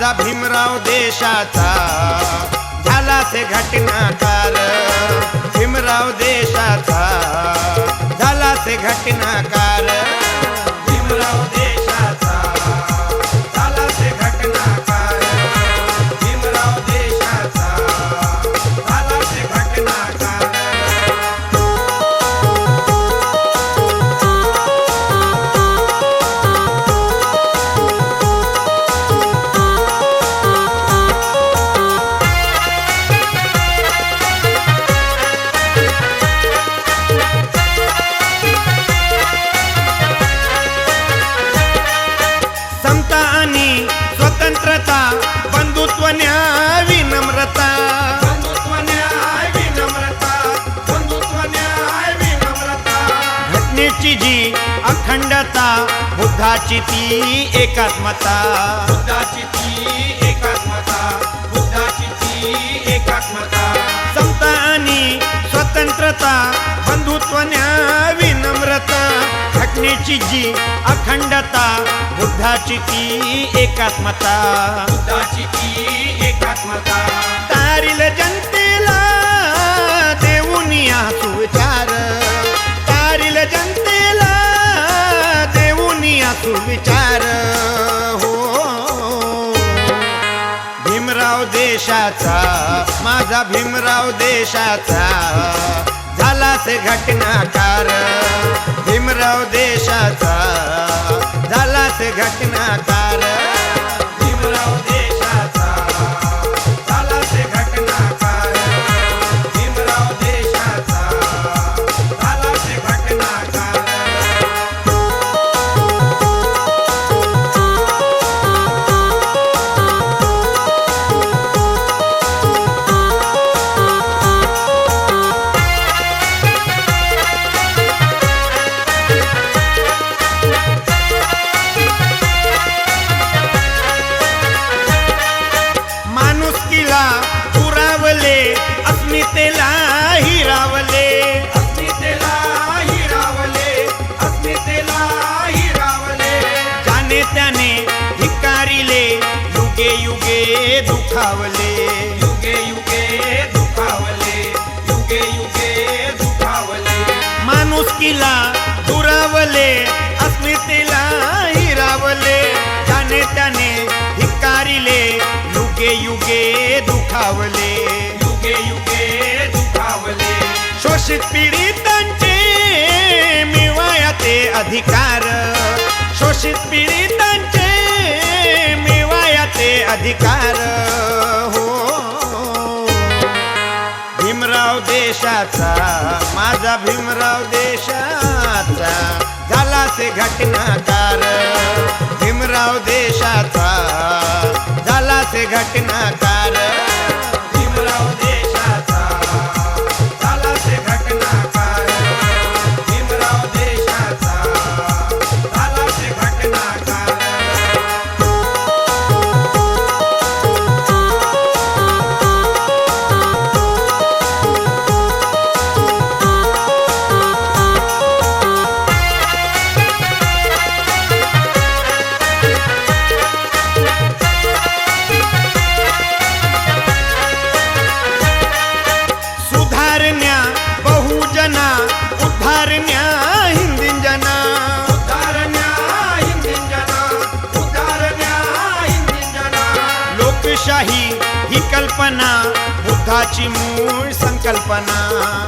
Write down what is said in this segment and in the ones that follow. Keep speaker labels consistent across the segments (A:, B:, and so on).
A: माझा भीमराव देशाचा झाला से घटनाकार, भीमराव देशाचा झाला से घटनाकार, भीमराव देशाचा झाला से घटनाकार, भीमराव देशाचा झाला से घटनाकार। समता आणि स्वतंत्रता, बंधुत्व न्याय विनम्रता, बंधुत्व न्याय विनम्रता, बंधुत्व न्याय विनम्रता, घटनेची जी अखंडता, बुद्धाची ती एकात्मता, बुद्धाची ती एकात्मता, बुद्धाची ती एकात्मता। समता आणि स्वतंत्रता, बंधुत्व न्याय विनम्रता, घटनेची जी अखंडता, बुद्धाची ती एकात्मता, बुद्धाची ती एकात्मता। तारील जनतेला देऊनिया सुविचार, तारील जनतेला देऊनिया सुविचार हो। भीमराव देशाचा, माझा भीमराव देशाचा झाला से घटनाकार, भीमराव देशाचा झाला से घटनाकार, भीमराव देशाचा झाला से घटनाकार, भीमराव देशाचा झाला से घटनाकार। माणुसकीला पुरावले, अस्मितेला हिरावले, अस्मितेला हिरावले, अस्मितेला हिरावले, जाने त्याने धिक्कारिले, युगे युगे दुखावले, युगे युगे दुखावले, युगे युगे दुखावले। माणुसकीला पुरावले, अस्मितेला हिरावले, जाने त्याने धिक्कारिले, युगे युगे दुखावले, युगे युगे दुखावले। शोषित पीडितांचे मिळवायाचे अधिकार, शोषित पीडितांचे मिळवायाचे अधिकार हो। भीमराव देशाचा, माझा भीमराव देशाचा झाला से घटनाकार, भीमराव देशाचा झाला से घटनाकार, भीमराव देशाचा झाला से घटनाकार, भीमराव देशाचा झाला से घटनाकार। सुधारण्या बहुजना, उद्धारण्या हिंदींजना, उद्धारण्या हिंदींजना, उद्धारण्या हिंदींजना। लोकशाही ही कल्पना, बुद्धाची मूळ संकल्पना,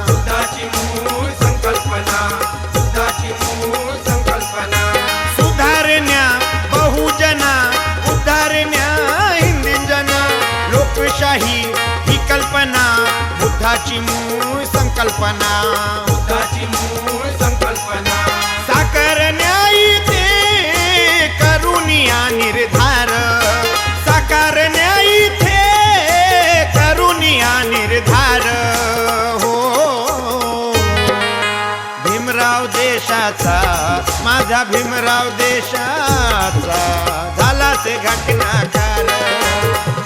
A: बुद्धाची मूळ संकल्पना, बुद्धाची मूळ संकल्पना। सुधारण्या बहुजना, उद्धारण्या हिंदींजना, लोकशाही ही कल्पना, बुद्धाची मूळ संकल्पना, बुद्धाची मूळ संकल्पना। साकार न्याय ते करुनिया निर्धार, साकार न्याय ते करुनिया निर्धार हो। भीमराव देशाचा, माझा भीमराव देशाचा झाला से घटनाकार,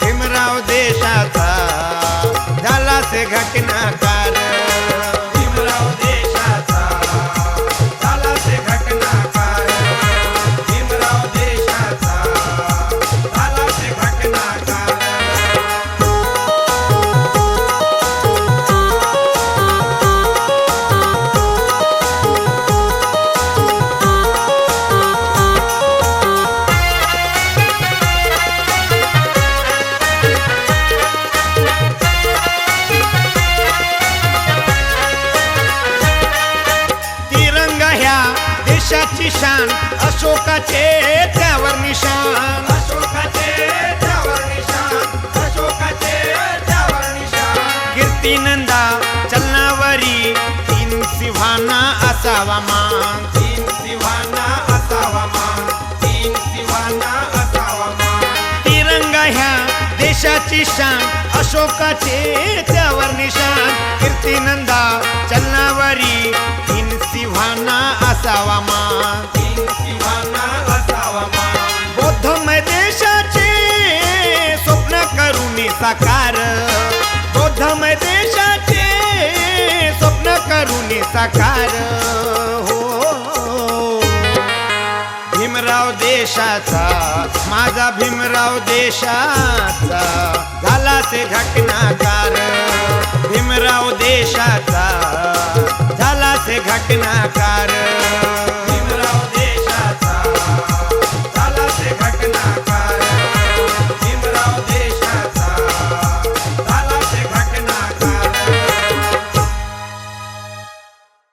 A: भीमराव देशाचा झाला से घटनाकार, भीमराव देशाचा झाला से घटनाकार, भीमराव देशाचा झाला से घटनाकार। देशाची शान अशोकाचे त्यावर निशान अशोकाचे त्यावर निशान अशोकाचे त्यावर निशान कीर्तिनंदा चलनावरी तीन सिंहांना असावा मान तीन सिंहांना असावा मान तीन सिंहांना असावा मान तिरंगा ह्या देशाची शान अशोकाचे त्यावर निशान कीर्तिनंदा चलनावरी तीन सिंहांना असावा मान तीन सिंहांना असावा मान बौद्धमय देशाचे स्वप्न करून साकार बौद्धमय देशाचे स्वप्न करून साकार हो भीमराव देशाचा माझा भीमराव देशाचा झाला ते घटनाकार भीमराव देशाचा झाला ते घटनाकार